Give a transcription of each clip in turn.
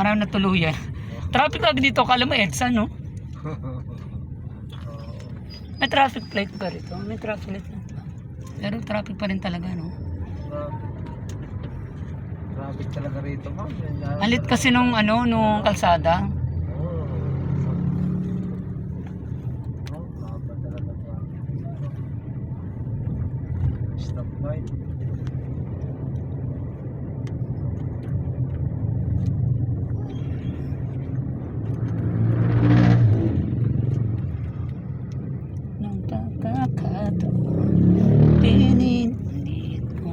Marami na tuluyan. Traffic agad dito, kala mo EDSA, no? May traffic plate pa rito. May traffic light na. Pero traffic pa rin talaga, no? Traffic talaga rito, ma'am. Alit kasi nung ano, nung kalsada. Stop light. Nung pagkakataon, pinilit ko.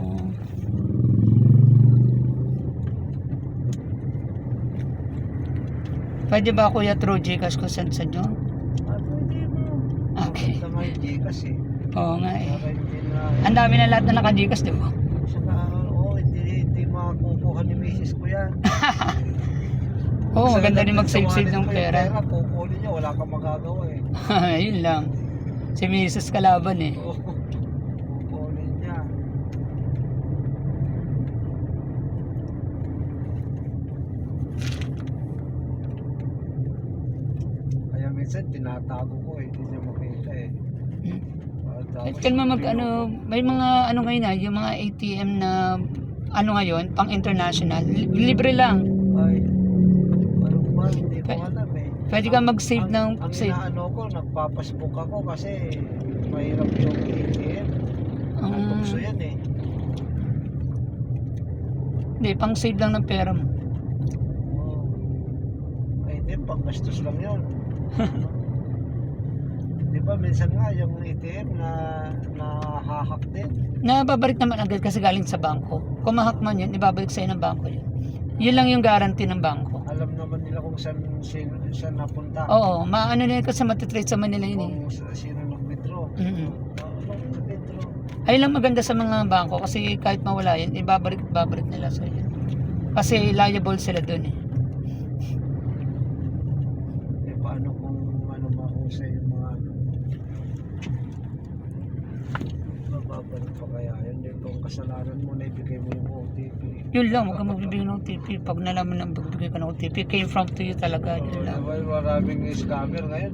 Pwede ba kuya through Gcash ko send sa nyo? Pwede mo. Okay. Sa may Gcash eh. Oo nga eh. Saka hindi na... Ang dami na lahat na naka-Gcash, di ba? Saka, hindi makukuha ni misis ko yan. Oo, maganda din mag-save-save ng pera. Kukunin niya, wala kang magagawa eh. Yun lang. Si Mrs. Kalaban eh. Oo. Kukunin niya. Kaya minsan tinatago ko eh, hindi niya makita eh. At kalma mag ano, may mga ano ngayon na, yung mga ATM na ano ngayon, pang international, libre lang. Ay, ano ba, hindi ko alam eh. Pwede ka mag-save ng Ang save. inaano ko, nagpapasbook ako kasi mahirap yung ATM. Tukso yan eh. Hindi, pang save lang ng pera mo. Oo. Ay, hindi, pang gastos lang yun. Di ba minsan nga yung ATM na hahack din. Nababalik naman agad kasi galing sa bangko. Kung mahak man yun, ibabalik sa'yo ng bangko yun. Yun lang yung guarantee ng bangko. Alam naman nila kung saan napunta. Oo, maano na yun kasi matitrade sa Manila yun eh. Kung sino nag-withdraw. Nag-withdraw. Ayun lang maganda sa mga bangko kasi kahit mawala yun, ibabalik nila sa'yo. Kasi liable sila dun eh. Eh paano kung ano mahusay yung mga ano? Mababalik pa kaya yun? Yung kung kasalanan mo na ibigay mo yung OTP. Yun lang, huwag kang magbibigay ng OTP. Pag nalaman na magbibigay ka ng OTP, came from to you talaga. Yun lang. Maraming scammer ngayon.